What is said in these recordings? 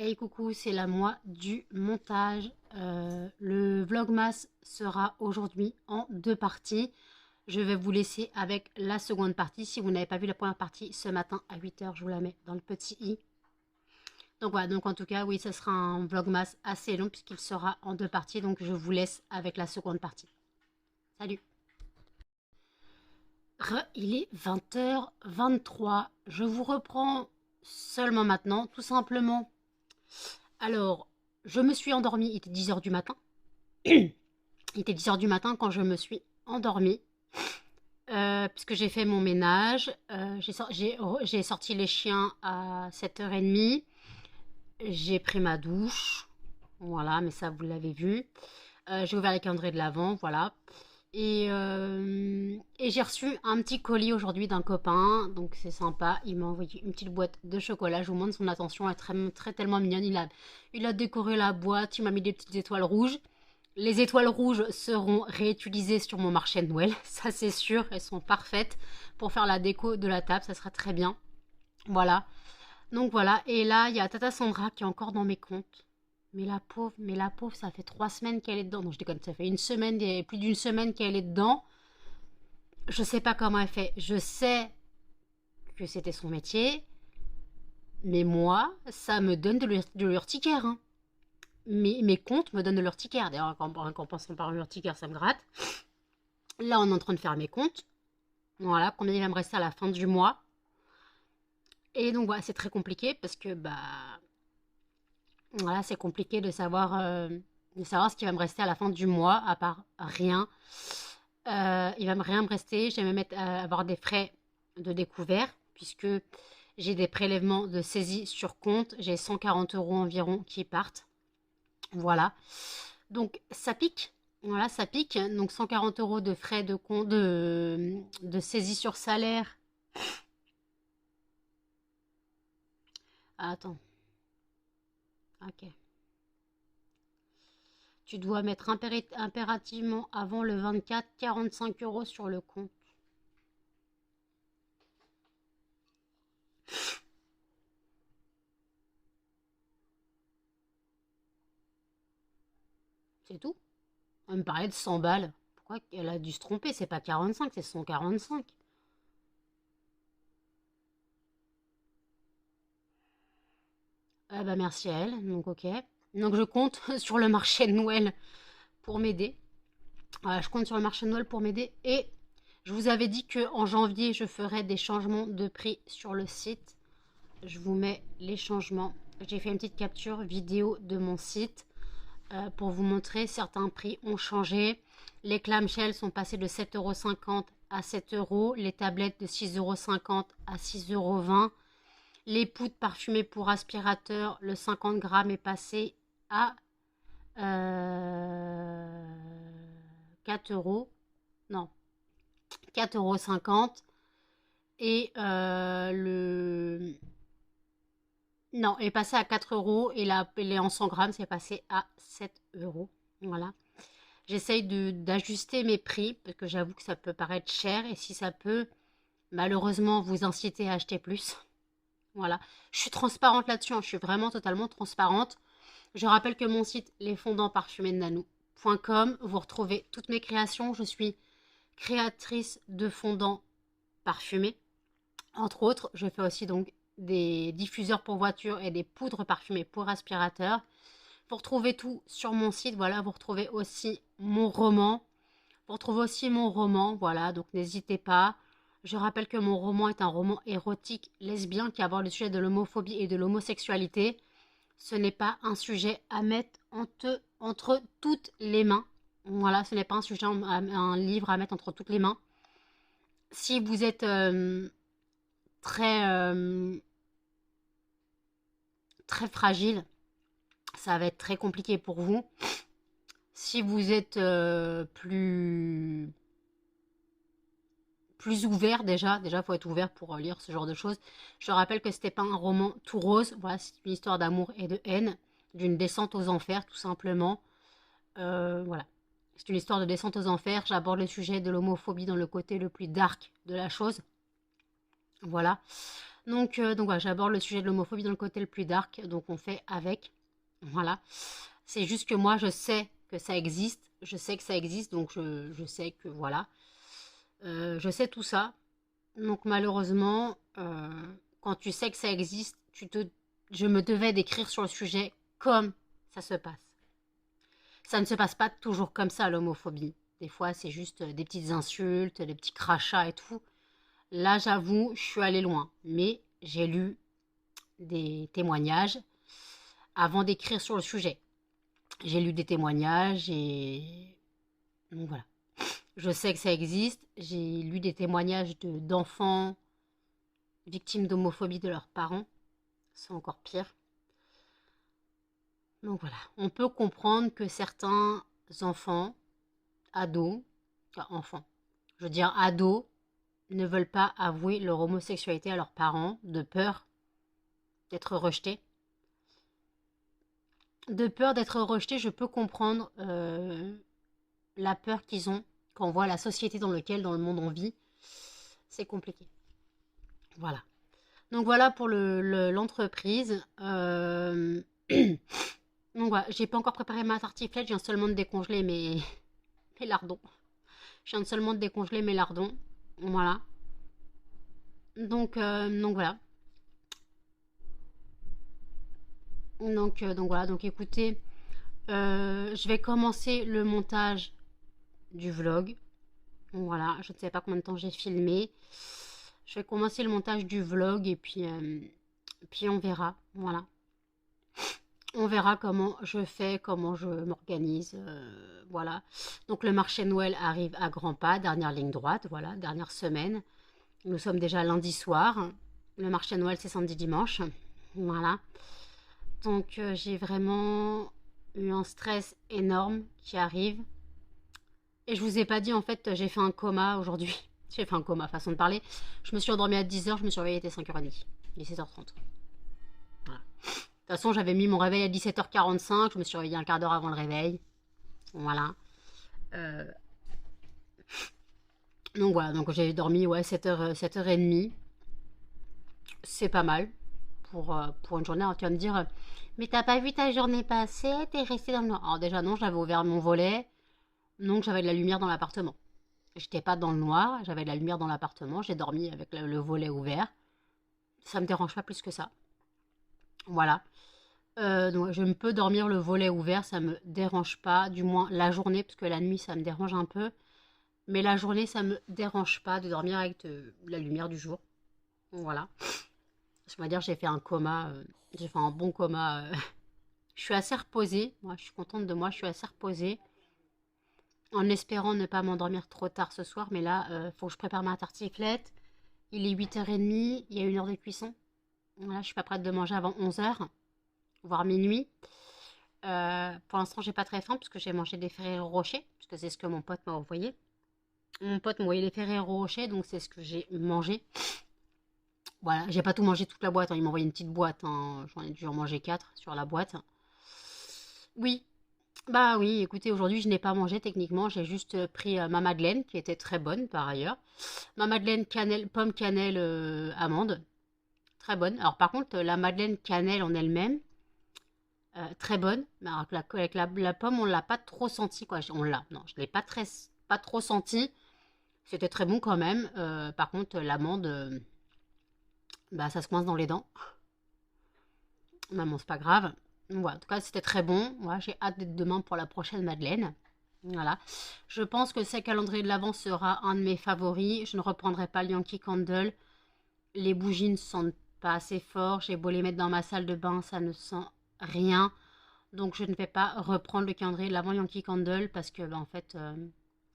Hey coucou, c'est la moi du montage. Le vlogmas sera aujourd'hui en deux parties. Je vais vous laisser avec la seconde partie. Si vous n'avez pas vu la première partie ce matin à 8h, je vous la mets dans le petit i. Donc voilà, donc en tout cas, oui, ce sera un vlogmas assez long puisqu'il sera en deux parties. Donc je vous laisse avec la seconde partie. Salut! Il est 20h23. Je vous reprends seulement maintenant, tout simplement. Alors, je me suis endormie, il était 10h du matin. Il était 10h du matin quand je me suis endormie. Puisque j'ai fait mon ménage. J'ai sorti les chiens à 7h30. J'ai pris ma douche. Voilà, mais ça, vous l'avez vu. J'ai ouvert les calendriers de l'Avent, voilà. Et j'ai reçu un petit colis aujourd'hui d'un copain, donc c'est sympa. Il m'a envoyé une petite boîte de chocolat. Je vous montre son attention, elle est tellement mignonne. Il a décoré la boîte, il m'a mis des petites étoiles rouges. Les étoiles rouges seront réutilisées sur mon marché de Noël, ça c'est sûr, elles sont parfaites pour faire la déco de la table, ça sera très bien. Voilà, donc voilà, et là il y a Tata Sandra qui est encore dans mes comptes. Mais la pauvre, ça fait 3 semaines qu'elle est dedans. Non, je déconne, ça fait une semaine, plus d'une semaine qu'elle est dedans. Je sais pas comment elle fait. Je sais que c'était son métier, mais moi, ça me donne de l'urticaire. Hein. Mes comptes me donnent de l'urticaire. D'ailleurs, en passant par l'urticaire, ça me gratte. Là, on est en train de faire mes comptes. Voilà, combien il va me rester à la fin du mois. Et donc, voilà, c'est très compliqué parce que, voilà, c'est compliqué de savoir ce qui va me rester à la fin du mois, à part rien. Il va rien me rester. Je vais me mettre à avoir des frais de découvert, puisque j'ai des prélèvements de saisie sur compte. J'ai 140 € environ qui partent. Voilà. Donc, ça pique. Voilà, ça pique. Donc, 140 € de frais de compte, de saisie sur salaire. Ah, attends. Ok. Tu dois mettre impérativement avant le 24 45 € sur le compte. C'est tout. Elle me parlait de 100 balles. Pourquoi elle a dû se tromper? C'est pas 45, c'est 145. Ah bah merci à elle, donc ok. Donc je compte sur le marché de Noël pour m'aider. Je compte sur le marché de Noël pour m'aider. Et je vous avais dit qu'en janvier, je ferais des changements de prix sur le site. Je vous mets les changements. J'ai fait une petite capture vidéo de mon site pour vous montrer. Certains prix ont changé. Les clamshells sont passés de 7,50 € à 7 €. Les tablettes de 6,50 € à 6,20 €. Les poudres parfumées pour aspirateur, le 50 grammes est passé à 4 euros. Non, 4,50 € et le... Non, est passé à 4 € et les en 100 grammes, c'est passé à 7 €. Voilà. J'essaye d'ajuster mes prix parce que j'avoue que ça peut paraître cher et si ça peut malheureusement vous inciter à acheter plus. Voilà. Je suis transparente là-dessus, hein. Je suis vraiment totalement transparente. Je rappelle que mon site lesfondants-parfumés-de-nanou.com, vous retrouvez toutes mes créations. Je suis créatrice de fondants parfumés. Entre autres, je fais aussi donc des diffuseurs pour voiture et des poudres parfumées pour aspirateur. Vous retrouvez tout sur mon site. Voilà, vous retrouvez aussi mon roman. Vous retrouvez aussi mon roman. Voilà, donc n'hésitez pas. Je rappelle que mon roman est un roman érotique lesbien qui aborde le sujet de l'homophobie et de l'homosexualité. Ce n'est pas un sujet à mettre entre toutes les mains. Voilà, ce n'est pas un livre à mettre entre toutes les mains. Si vous êtes très, très fragile, ça va être très compliqué pour vous. Si vous êtes plus ouvert déjà faut être ouvert pour lire ce genre de choses. Je rappelle que c'était pas un roman tout rose. Voilà, c'est une histoire d'amour et de haine, d'une descente aux enfers tout simplement. Voilà. C'est une histoire de descente aux enfers. J'aborde le sujet de l'homophobie dans le côté le plus dark de la chose. Voilà. Donc voilà, j'aborde le sujet de l'homophobie dans le côté le plus dark, donc on fait avec. Voilà. C'est juste que moi, je sais que ça existe. Je sais que ça existe, donc je sais que voilà. Je sais tout ça. Donc malheureusement, quand tu sais que ça existe, je me devais d'écrire sur le sujet comme ça se passe. Ça ne se passe pas toujours comme ça, l'homophobie. Des fois, c'est juste des petites insultes, des petits crachats et tout. Là, j'avoue, je suis allée loin. Mais j'ai lu des témoignages avant d'écrire sur le sujet. J'ai lu des témoignages et donc voilà. Je sais que ça existe. J'ai lu des témoignages d'enfants victimes d'homophobie de leurs parents. C'est encore pire. Donc voilà. On peut comprendre que certains enfants, ados, enfants, je veux dire ados, ne veulent pas avouer leur homosexualité à leurs parents de peur d'être rejetés. De peur d'être rejetés, je peux comprendre la peur qu'ils ont quand on voit la société dans le monde on vit. C'est compliqué. Voilà. Donc voilà pour l'entreprise. Donc voilà, j'ai pas encore préparé ma tartiflette, je viens seulement de décongeler mes lardons. Je viens seulement de décongeler mes lardons. Voilà. Donc voilà. Donc voilà, donc écoutez, je vais commencer le montage du vlog. Voilà, je ne sais pas combien de temps j'ai filmé. Je vais commencer le montage du vlog et puis on verra. Voilà. On verra comment je fais, comment je m'organise. Voilà. Donc le marché Noël arrive à grands pas, dernière ligne droite, voilà, dernière semaine. Nous sommes déjà lundi soir. Le marché Noël, c'est samedi dimanche. Voilà. Donc j'ai vraiment eu un stress énorme qui arrive. Et je vous ai pas dit, en fait, j'ai fait un coma aujourd'hui. J'ai fait un coma, façon de parler. Je me suis endormie à 10h, je me suis réveillée, il était 5h30. 17h30. Voilà. De toute façon, j'avais mis mon réveil à 17h45, je me suis réveillée un quart d'heure avant le réveil. Voilà. Euh, Donc voilà, donc j'ai dormi 7h, 7h30. C'est pas mal pour une journée. Alors tu vas me dire, mais t'as pas vu ta journée passer, t'es resté dans le noir. Alors déjà non, j'avais ouvert mon volet, donc j'avais de la lumière dans l'appartement. J'étais pas dans le noir, j'avais de la lumière dans l'appartement, j'ai dormi avec le volet ouvert. Ça me dérange pas plus que ça. Voilà. Donc je me peux dormir le volet ouvert, ça me dérange pas, du moins la journée, parce que la nuit ça me dérange un peu. Mais la journée, ça me dérange pas de dormir avec la lumière du jour. Voilà. Je vais dire, j'ai fait un coma, j'ai fait un bon coma. Je suis assez reposée, moi je suis contente de moi, je suis assez reposée. En espérant ne pas m'endormir trop tard ce soir, mais là, faut que je prépare ma tartiflette. Il est 8h30, il y a 1 heure de cuisson. Voilà, je suis pas prête de manger avant 11h, voire minuit. Pour l'instant, j'ai pas très faim parce que j'ai mangé des Ferrero Rocher, parce que c'est ce que mon pote m'a envoyé. Mon pote m'a envoyé les Ferrero Rocher, donc c'est ce que j'ai mangé. Voilà, j'ai pas tout mangé toute la boîte, hein. Il m'a envoyé une petite boîte, hein. J'en ai dû en manger 4 sur la boîte. Oui, bah oui, écoutez, aujourd'hui je n'ai pas mangé techniquement, j'ai juste pris ma madeleine qui était très bonne par ailleurs. Ma madeleine cannelle, pomme cannelle amande, très bonne. Alors par contre, la madeleine cannelle en elle-même, très bonne. Mais alors, avec la pomme, on l'a pas trop senti quoi. On l'a, non, je l'ai pas trop senti. C'était très bon quand même. Par contre, l'amande, bah ça se coince dans les dents. Maman, c'est pas grave. Voilà, en tout cas, c'était très bon. Voilà, j'ai hâte d'être demain pour la prochaine madeleine. Voilà. Je pense que ce calendrier de l'Avent sera un de mes favoris. Je ne reprendrai pas le Yankee Candle. Les bougies ne sentent pas assez fort. J'ai beau les mettre dans ma salle de bain, ça ne sent rien. Donc je ne vais pas reprendre le calendrier de l'Avent Yankee Candle parce que en fait,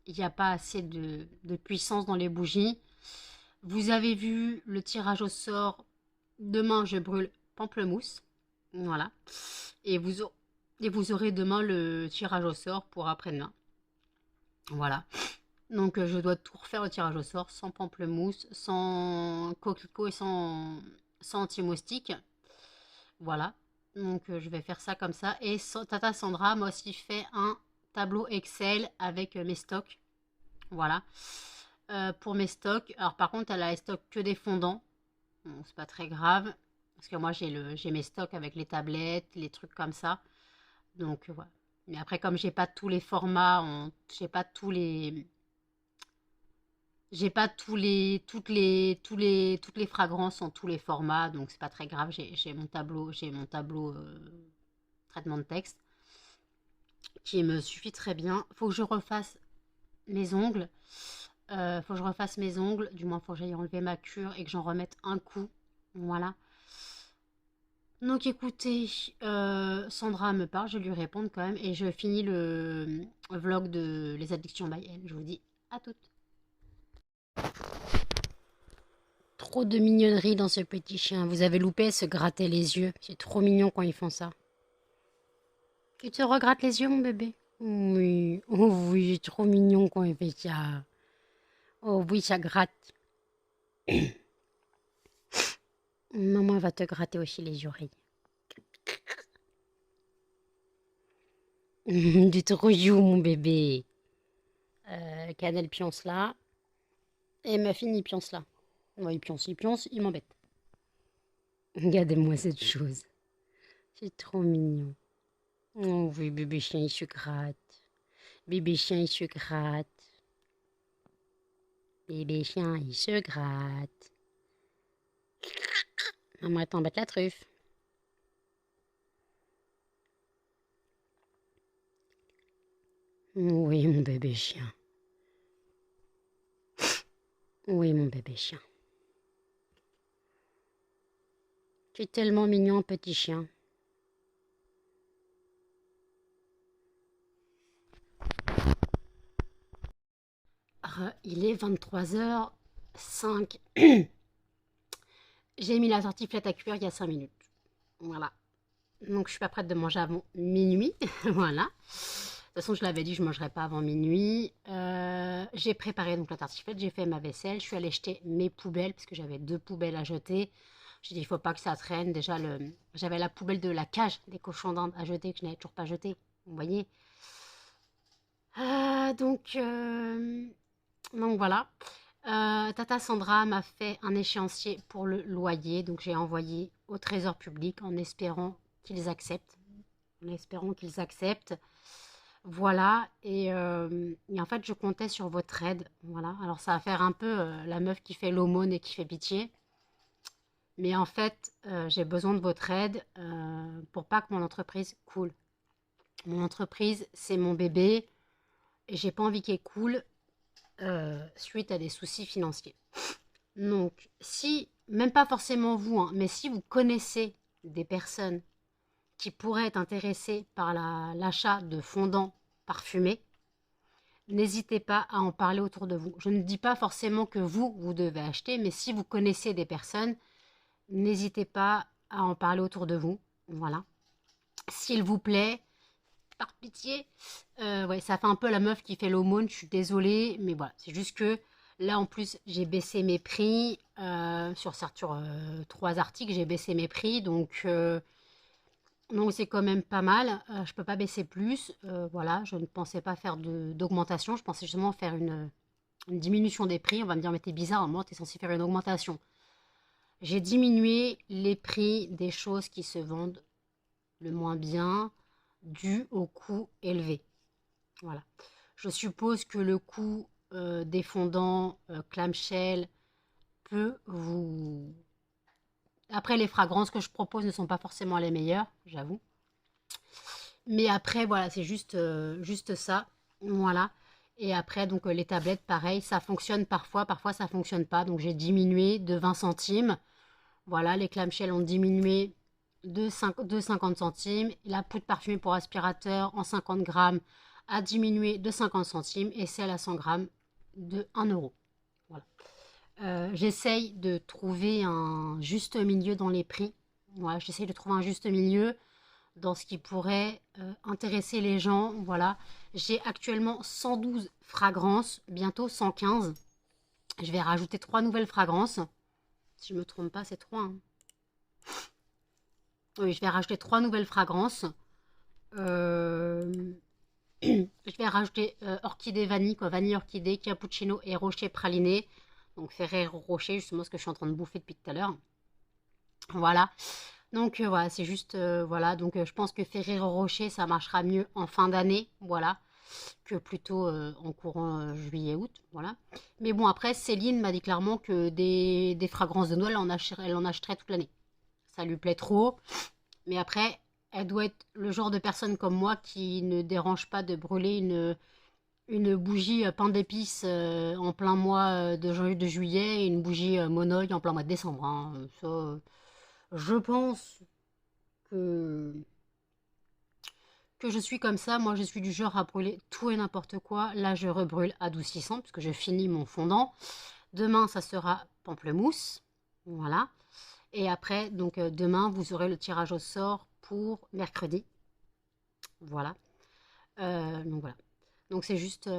il n'y a pas assez de puissance dans les bougies. Vous avez vu le tirage au sort. Demain, je brûle pamplemousse. Voilà. Et vous aurez demain le tirage au sort pour après-demain. Voilà. Donc je dois tout refaire le tirage au sort sans pamplemousse, sans coquelicot et sans anti-moustique. Voilà. Donc je vais faire ça comme ça. Et Tata Sandra m'a aussi fait un tableau Excel avec mes stocks. Voilà. Pour mes stocks. Alors par contre, elle a les stocks que des fondants. Bon, c'est pas très grave. Parce que moi, j'ai mes stocks avec les tablettes, les trucs comme ça. Donc, voilà. Mais après, comme j'ai pas tous les formats, j'ai pas toutes les fragrances en tous les formats, donc c'est pas très grave. J'ai mon tableau traitement de texte qui me suffit très bien. Faut que je refasse mes ongles. Faut que je refasse mes ongles. Du moins, faut que j'aille enlever ma cure et que j'en remette un coup. Voilà. Donc écoutez, Sandra me parle, je lui réponds quand même et je finis le vlog de Les Addictions by Elle. Je vous dis à toutes. Trop de mignonnerie dans ce petit chien. Vous avez loupé, se gratter les yeux. C'est trop mignon quand ils font ça. Tu te regrattes les yeux, mon bébé? Oui, oh oui, c'est trop mignon quand il fait ça. Oh oui, ça gratte. Maman va te gratter aussi les oreilles. Du trop chou, mon bébé. Canel pionce là. Et Muffin, il pionce là. Ouais, il pionce, il m'embête. Regardez-moi cette chose. C'est trop mignon. Oh oui, bébé chien, il se gratte. Bébé chien, il se gratte. Bébé chien, il se gratte. Maman t'embête la truffe. Oui, mon bébé chien. Oui, mon bébé chien. Tu es tellement mignon, petit chien. Il est 23h05. J'ai mis la tartiflette à cuire il y a 5 minutes. Voilà. Donc je suis pas prête de manger avant minuit. Voilà. De toute façon, je l'avais dit, je ne mangerai pas avant minuit. J'ai préparé donc la tartiflette, j'ai fait ma vaisselle. Je suis allée jeter mes poubelles parce que j'avais 2 poubelles à jeter. J'ai dit, il ne faut pas que ça traîne. Déjà, j'avais la poubelle de la cage des cochons d'Inde à jeter que je n'avais toujours pas jeté. Vous voyez. Donc, voilà. Tata Sandra m'a fait un échéancier pour le loyer. Donc, j'ai envoyé au Trésor public en espérant qu'ils acceptent. En espérant qu'ils acceptent. Voilà, et en fait, je comptais sur votre aide. Voilà, alors ça va faire un peu la meuf qui fait l'aumône et qui fait pitié. Mais en fait, j'ai besoin de votre aide pour pas que mon entreprise coule. Mon entreprise, c'est mon bébé et j'ai pas envie qu'elle coule suite à des soucis financiers. Donc, si, même pas forcément vous, hein, mais si vous connaissez des personnes qui pourraient être intéressées par l'achat de fondants parfumés, n'hésitez pas à en parler autour de vous. Je ne dis pas forcément que vous devez acheter, mais si vous connaissez des personnes, n'hésitez pas à en parler autour de vous. Voilà. S'il vous plaît, par pitié. Ouais, ça fait un peu la meuf qui fait l'aumône, je suis désolée, mais voilà. C'est juste que là, en plus, j'ai baissé mes prix. Sur 3 articles, j'ai baissé mes prix, donc c'est quand même pas mal. Je peux pas baisser plus. Voilà, je ne pensais pas faire d'augmentation. Je pensais justement faire une diminution des prix. On va me dire, mais t'es bizarre, moi, t'es censé faire une augmentation. J'ai diminué les prix des choses qui se vendent le moins bien, dû au coût élevé. Voilà. Je suppose que le coût des fondants clamshell peut vous... Après, les fragrances que je propose ne sont pas forcément les meilleures, j'avoue. Mais après, voilà, c'est juste ça. Voilà. Et après, donc les tablettes, pareil, ça fonctionne parfois, parfois ça fonctionne pas. Donc j'ai diminué de 20 centimes. Voilà, les clamshells ont diminué de 50 centimes. La poudre parfumée pour aspirateur en 50 grammes a diminué de 50 centimes. Et celle à 100 grammes de 1 euro. Voilà. J'essaye de trouver un juste milieu dans les prix. Voilà, j'essaye de trouver un juste milieu dans ce qui pourrait intéresser les gens. Voilà, j'ai actuellement 112 fragrances, bientôt 115. Je vais rajouter 3 nouvelles fragrances. Si je ne me trompe pas, c'est 3. Hein. Oui, je vais rajouter 3 nouvelles fragrances. Je vais rajouter orchidée vanille, quoi, vanille orchidée, cappuccino et rocher praliné. Donc Ferrero Rocher, justement ce que je suis en train de bouffer depuis tout à l'heure. Voilà. Donc voilà, c'est juste, voilà. Donc je pense que Ferrero Rocher, ça marchera mieux en fin d'année, voilà, que plutôt en courant juillet-août, voilà. Mais bon, après, Céline m'a dit clairement que des fragrances de Noël, elle en achèterait toute l'année. Ça lui plaît trop. Mais après, elle doit être le genre de personne comme moi qui ne dérange pas de brûler une bougie pain d'épices en plein mois de juillet et une bougie monoï en plein mois de décembre, hein. Ça, je pense que, que je suis comme ça. Moi, je suis du genre à brûler tout et n'importe quoi. Là, je rebrûle adoucissant puisque je finis mon fondant. Demain, ça sera pamplemousse. Voilà. Et après, donc demain, vous aurez le tirage au sort pour mercredi. Voilà. Donc voilà. Donc c'est juste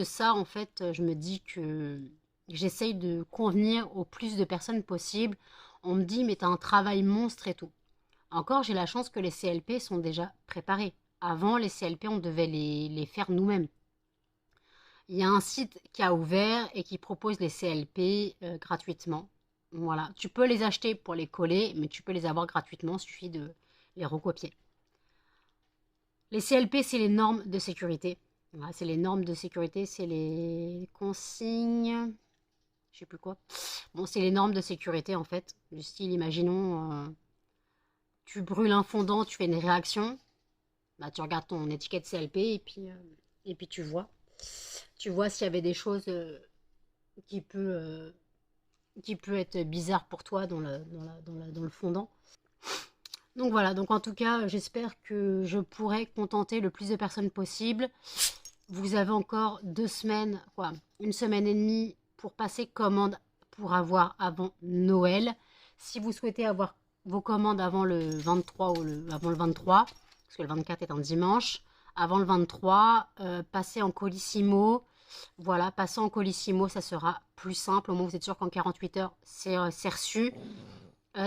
ça, en fait, je me dis que j'essaye de convenir au plus de personnes possible. On me dit, mais t'as un travail monstre et tout. Encore, j'ai la chance que les CLP sont déjà préparés. Avant, les CLP, on devait les faire nous-mêmes. Il y a un site qui a ouvert et qui propose les CLP gratuitement. Voilà. Tu peux les acheter pour les coller, mais tu peux les avoir gratuitement, il suffit de les recopier. Les CLP, c'est les normes de sécurité. Voilà, c'est les normes de sécurité, c'est les consignes, je sais plus quoi. Bon, c'est les normes de sécurité en fait. Du style, imaginons, tu brûles un fondant, tu fais une réaction, bah, tu regardes ton étiquette CLP et puis tu vois. Tu vois s'il y avait des choses qui peut, euh, qui peut être bizarres pour toi dans le fondant. Donc voilà, donc en tout cas, j'espère que je pourrai contenter le plus de personnes possible. Vous avez encore 2 semaines, quoi, une semaine et demie pour passer commande pour avoir avant Noël. Si vous souhaitez avoir vos commandes avant le 23 ou avant le 23, parce que le 24 est un dimanche, avant le 23, passez en colissimo. Voilà, passez en colissimo, ça sera plus simple. Au moins, vous êtes sûr qu'en 48 heures, c'est reçu.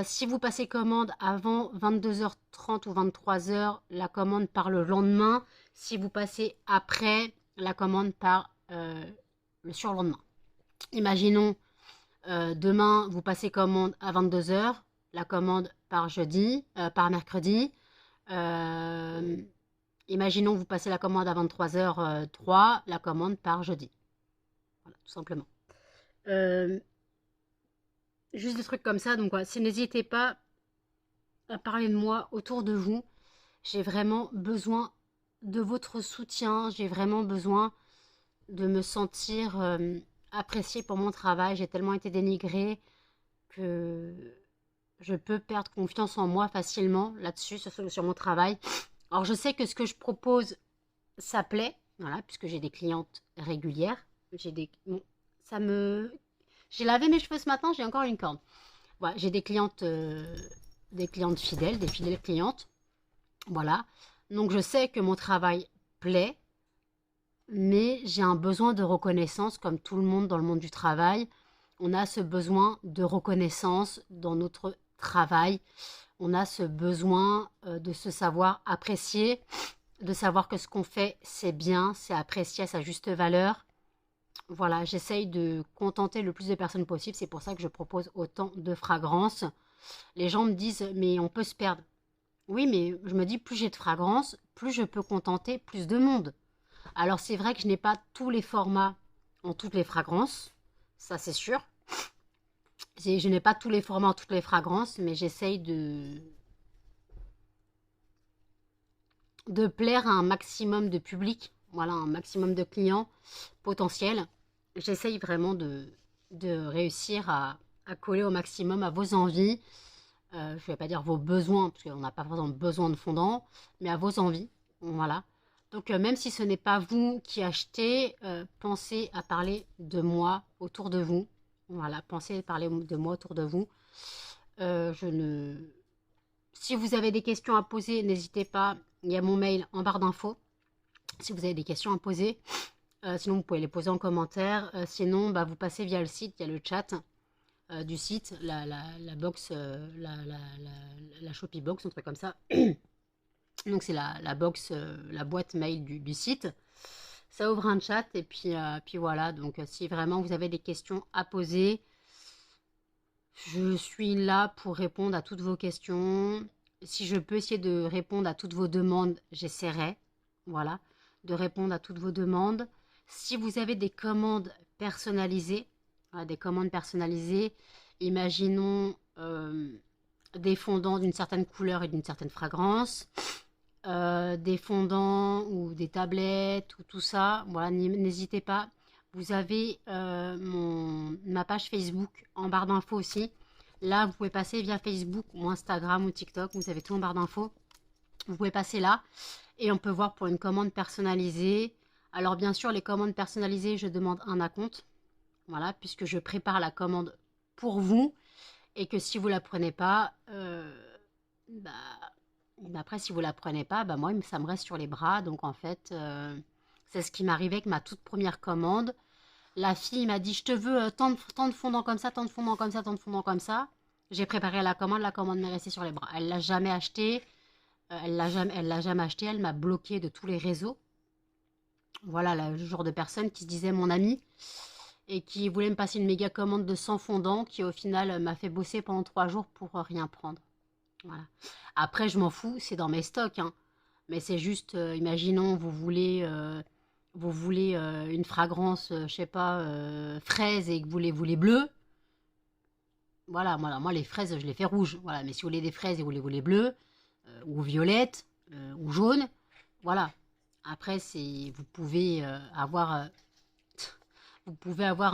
Si vous passez commande avant 22h30 ou 23h, la commande part le lendemain. Si vous passez après, la commande part le surlendemain. Imaginons, demain, vous passez commande à 22h, la commande par mercredi. Euh, Imaginons, vous passez la commande à 23h03, la commande par jeudi. Voilà, tout simplement. Euh, Juste des trucs comme ça, donc voilà, n'hésitez pas à parler de moi autour de vous. J'ai vraiment besoin de votre soutien. J'ai vraiment besoin de me sentir appréciée pour mon travail. J'ai tellement été dénigrée que je peux perdre confiance en moi facilement là-dessus, sur mon travail. Alors je sais que ce que je propose, ça plaît, voilà, puisque j'ai des clientes régulières. Bon, ça me... J'ai lavé mes cheveux ce matin, j'ai encore une corne. Voilà, j'ai des clientes fidèles, des fidèles clientes. Voilà. Donc je sais que mon travail plaît, mais j'ai un besoin de reconnaissance, comme tout le monde dans le monde du travail. On a ce besoin de reconnaissance dans notre travail. On a ce besoin de se savoir apprécier, de savoir que ce qu'on fait, c'est bien, c'est apprécié à sa juste valeur. Voilà, j'essaye de contenter le plus de personnes possible. C'est pour ça que je propose autant de fragrances. Les gens me disent, mais on peut se perdre. Oui, mais je me dis, plus j'ai de fragrances, plus je peux contenter plus de monde. Alors c'est vrai que je n'ai pas tous les formats en toutes les fragrances, ça c'est sûr. Je n'ai pas tous les formats en toutes les fragrances, mais j'essaye de plaire à un maximum de public, voilà, un maximum de clients potentiels. J'essaye vraiment de réussir à coller au maximum à vos envies. Je ne vais pas dire vos besoins, parce qu'on n'a pas vraiment besoin de fondant, mais à vos envies. Voilà. Donc, même si ce n'est pas vous qui achetez, pensez à parler de moi autour de vous. Voilà, pensez à parler de moi autour de vous. Je ne... Si vous avez des questions à poser, n'hésitez pas. Il y a mon mail en barre d'infos. Si vous avez des questions à poser, sinon vous pouvez les poser en commentaire. Sinon, bah, vous passez via le site, il y a le chat du site, la box, la Shopee box, un truc comme ça. Donc c'est la box, la boîte mail du site. Ça ouvre un chat et puis voilà. Donc si vraiment vous avez des questions à poser, Je suis là pour répondre à toutes vos questions. Si je peux essayer de répondre à toutes vos demandes, j'essaierai. Voilà, de répondre à toutes vos demandes. Si vous avez des commandes personnalisées, voilà, des commandes personnalisées, imaginons des fondants d'une certaine couleur et d'une certaine fragrance, des fondants ou des tablettes ou tout ça, voilà, n'hésitez pas. Vous avez ma page Facebook en barre d'infos aussi. Là, vous pouvez passer via Facebook ou Instagram ou TikTok. Vous avez tout en barre d'infos. Vous pouvez passer là et on peut voir pour une commande personnalisée. Alors bien sûr, les commandes personnalisées, je demande un acompte. Voilà, puisque je prépare la commande pour vous et que si vous la prenez pas, bah, après si vous la prenez pas, bah moi ça me reste sur les bras. Donc en fait, c'est ce qui m'arrivait avec ma toute première commande. La fille m'a dit, je te veux tant de fondants comme ça, tant de fondants comme ça, tant de fondants comme ça. J'ai préparé la commande m'est restée sur les bras. Elle l'a jamais acheté, elle l'a jamais acheté, elle m'a bloqué de tous les réseaux. Voilà le genre de personne qui se disait mon amie et qui voulait me passer une méga commande de 100 fondants qui au final m'a fait bosser pendant 3 jours pour rien prendre. Voilà. Après, je m'en fous, c'est dans mes stocks, hein. Mais c'est juste, imaginons, vous voulez une fragrance, je sais pas, fraise et que vous les voulez bleues. Voilà, moi les fraises, je les fais rouges. Voilà, mais si vous voulez des fraises et vous les voulez bleues, ou violettes, ou jaunes, voilà. Après, vous pouvez avoir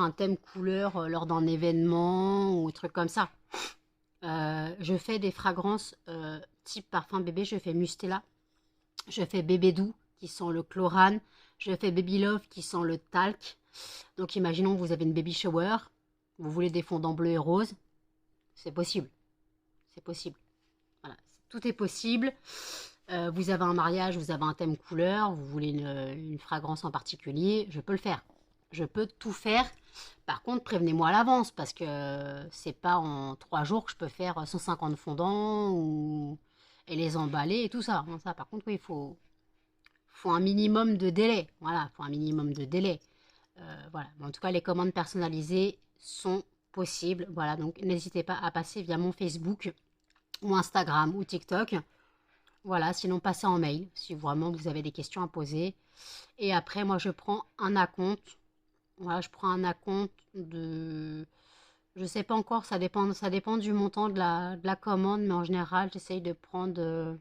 un thème couleur lors d'un événement ou un truc comme ça. Je fais des fragrances type parfum bébé, je fais Mustela, je fais bébé doux qui sent le chlorane, je fais baby love qui sent le talc. Donc imaginons que vous avez une baby shower, vous voulez des fondants bleus et roses, c'est possible. C'est possible. Voilà, tout est possible. Vous avez un mariage, vous avez un thème couleur, vous voulez une fragrance en particulier, je peux le faire. Je peux tout faire. Par contre, prévenez-moi à l'avance parce que c'est pas en 3 jours que je peux faire 150 fondants et les emballer et tout ça. Ça, par contre, oui, faut un minimum de délai. Voilà, faut un minimum de délai. Voilà. En tout cas, les commandes personnalisées sont possibles. Voilà, donc n'hésitez pas à passer via mon Facebook ou Instagram ou TikTok. Voilà, sinon passez en mail si vraiment vous avez des questions à poser. Et après, moi, je prends un acompte. Voilà, je prends un acompte de... Je sais pas encore, ça dépend du montant de la commande, mais en général, j'essaye de prendre...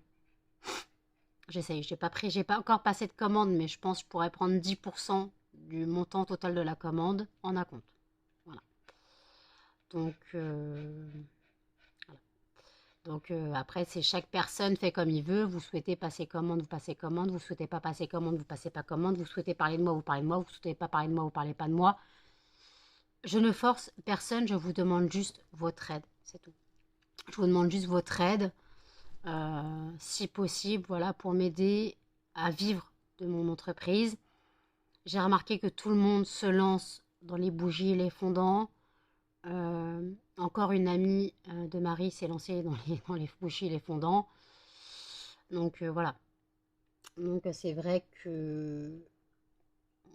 j'ai pas encore passé de commande, mais je pense que je pourrais prendre 10% du montant total de la commande en acompte. Voilà. Donc, Donc après, c'est chaque personne fait comme il veut. Vous souhaitez passer commande, vous passez commande. Vous souhaitez pas passer commande, vous passez pas commande. Vous souhaitez parler de moi, vous parlez de moi. Vous souhaitez pas parler de moi, vous parlez pas de moi. Je ne force personne, je vous demande juste votre aide, c'est tout. Je vous demande juste votre aide, si possible, voilà, pour m'aider à vivre de mon entreprise. J'ai remarqué que tout le monde se lance dans les bougies et les fondants. Encore une amie de Marie s'est lancée dans les bougies et les fondants. Donc voilà. Donc c'est vrai que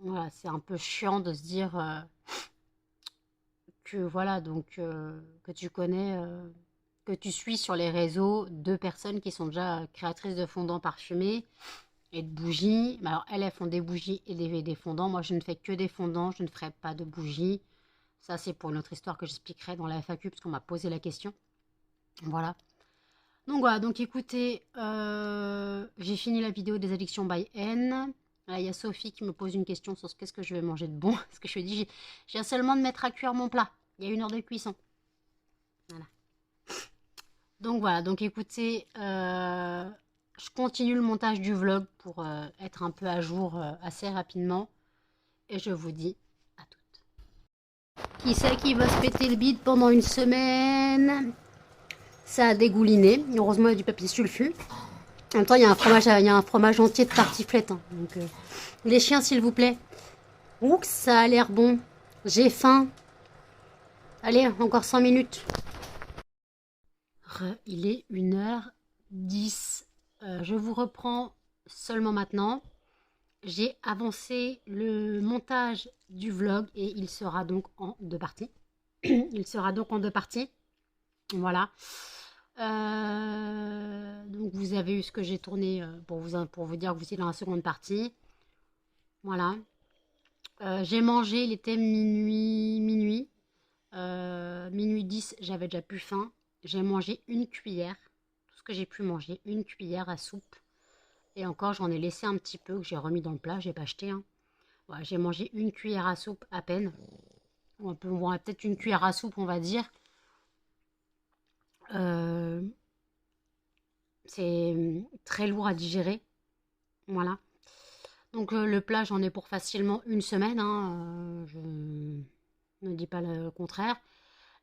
voilà, c'est un peu chiant de se dire que voilà, donc que tu connais, que tu suis sur les réseaux deux personnes qui sont déjà créatrices de fondants parfumés et de bougies. Alors elles font des bougies et des fondants. Moi je ne fais que des fondants, je ne ferai pas de bougies. Ça c'est pour une autre histoire que j'expliquerai dans la FAQ parce qu'on m'a posé la question. Voilà. Donc voilà, donc écoutez, j'ai fini la vidéo des addictions by N. Là, il y a Sophie qui me pose une question sur qu'est-ce que je vais manger de bon. Parce que je lui ai dit, j'ai seulement de mettre à cuire mon plat. Il y a 1 heure de cuisson. Voilà. Donc voilà, donc écoutez, je continue le montage du vlog pour être un peu à jour assez rapidement. Et je vous dis à toutes. Qui c'est qui va se péter le bide pendant une semaine? Ça a dégouliné. Heureusement, il y a du papier sulfu. En même temps, il y a un fromage entier de tartiflette. Hein. Donc, les chiens, s'il vous plaît. Ouh, ça a l'air bon. J'ai faim. Allez, encore 5 minutes. Il est 1h10. Je vous reprends seulement maintenant. J'ai avancé le montage du vlog et il sera donc en 2 parties. Il sera donc en 2 parties. Voilà. Donc vous avez eu ce que j'ai tourné pour vous dire que vous étiez dans la seconde partie. Voilà. J'ai mangé, il était minuit. Minuit 10, j'avais déjà plus faim. J'ai mangé une cuillère. Tout ce que j'ai pu manger, une cuillère à soupe. Et encore, j'en ai laissé un petit peu que j'ai remis dans le plat. J'ai pas acheté. Hein. Voilà, j'ai mangé une cuillère à soupe à peine. Ou peut-être une cuillère à soupe, on va dire. Euh, c'est très lourd à digérer. Voilà. Donc le plat, j'en ai pour facilement une semaine. Hein, je ne dis pas le contraire.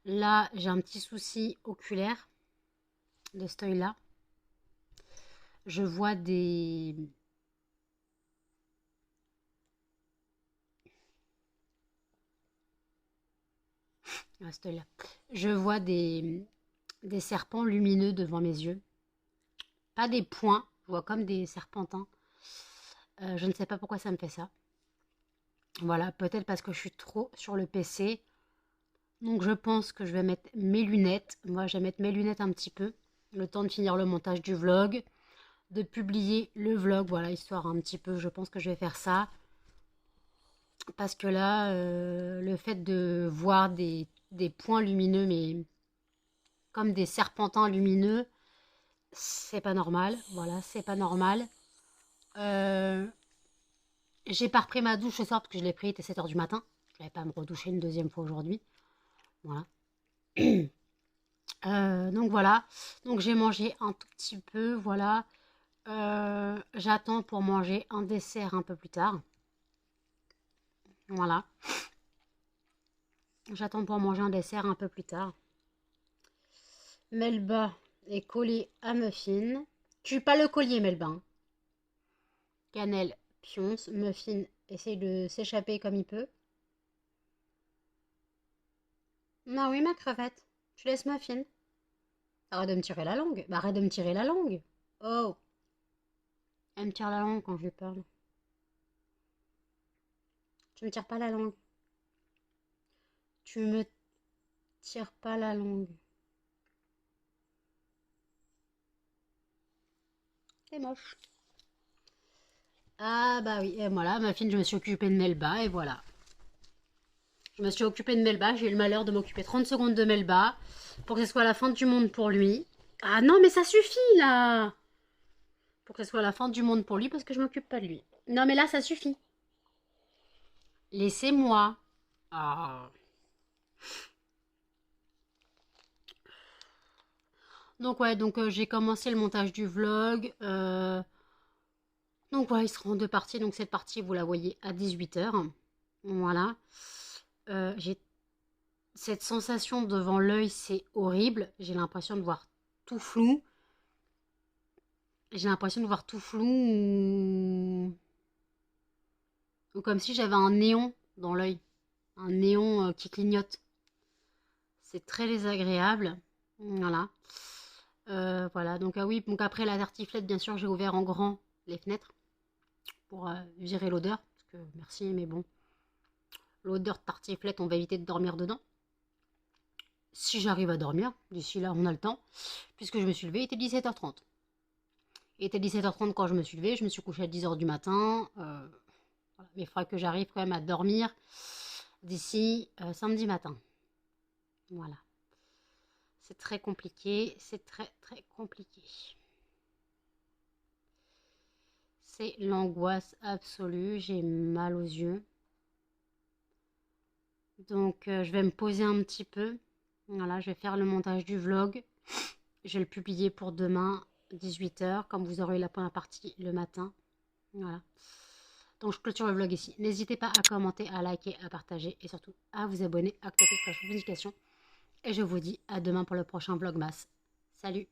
Là, j'ai un petit souci oculaire de cet œil-là. Je vois des... à cet œil-là. Je vois des serpents lumineux devant mes yeux. Pas des points, je vois comme des serpentins. Je ne sais pas pourquoi ça me fait ça. Voilà, peut-être parce que je suis trop sur le PC. Donc je pense que je vais mettre mes lunettes. Moi, je vais mettre mes lunettes un petit peu. Le temps de finir le montage du vlog. De publier le vlog. Voilà, histoire un petit peu, je pense que je vais faire ça. Parce que là, le fait de voir des points lumineux, mais comme des serpentins lumineux, c'est pas normal. Voilà, c'est pas normal. Euh, j'ai pas repris ma douche ce soir parce que je l'ai pris, il était 7 h du matin. Je n'avais pas à me redoucher une deuxième fois aujourd'hui. Voilà. Donc voilà. Donc j'ai mangé un tout petit peu. Voilà. J'attends pour manger un dessert un peu plus tard. Voilà. J'attends pour manger un dessert un peu plus tard. Melba est collé à Muffin. Tue pas le collier, Melba. Hein. Cannelle pionce. Muffin essaye de s'échapper comme il peut. Ah oui, ma crevette. Tu laisses Muffin. Arrête de me tirer la langue. Bah, arrête de me tirer la langue. Oh. Elle me tire la langue quand je lui parle. Tu me tires pas la langue. Tu me tires pas la langue. C'est moche. Ah bah oui, et voilà, Muffin, je me suis occupée de Melba, et voilà. Je me suis occupée de Melba, j'ai eu le malheur de m'occuper 30 secondes de Melba, pour que ce soit la fin du monde pour lui. Ah non, mais ça suffit, là. Pour que ce soit la fin du monde pour lui, parce que je m'occupe pas de lui. Non, mais là, ça suffit. Laissez-moi. Ah. Donc ouais, donc j'ai commencé le montage du vlog. Donc voilà, il sera en deux parties. Donc cette partie, vous la voyez à 18 h. Voilà. J'ai cette sensation devant l'œil, c'est horrible. J'ai l'impression de voir tout flou. J'ai l'impression de voir tout flou ou comme si j'avais un néon dans l'œil. Un néon qui clignote. C'est très désagréable. Voilà. Voilà, donc ah oui, donc après la tartiflette, bien sûr, j'ai ouvert en grand les fenêtres pour virer l'odeur. Parce que merci, mais bon, l'odeur de tartiflette, on va éviter de dormir dedans. Si j'arrive à dormir, d'ici là, on a le temps. Puisque je me suis levée, il était 17 h 30. Il était 17 h 30 quand je me suis levée, je me suis couchée à 10 h du matin. Voilà. Mais il faudra que j'arrive quand même à dormir d'ici samedi matin. Voilà. C'est très compliqué, c'est très très compliqué. C'est l'angoisse absolue, j'ai mal aux yeux. Donc je vais me poser un petit peu. Voilà, je vais faire le montage du vlog. Je vais le publier pour demain, 18 h, comme vous aurez la première partie le matin. Voilà. Donc je clôture le vlog ici. N'hésitez pas à commenter, à liker, à partager et surtout à vous abonner, à activer la notification. Et je vous dis à demain pour le prochain vlogmas. Salut!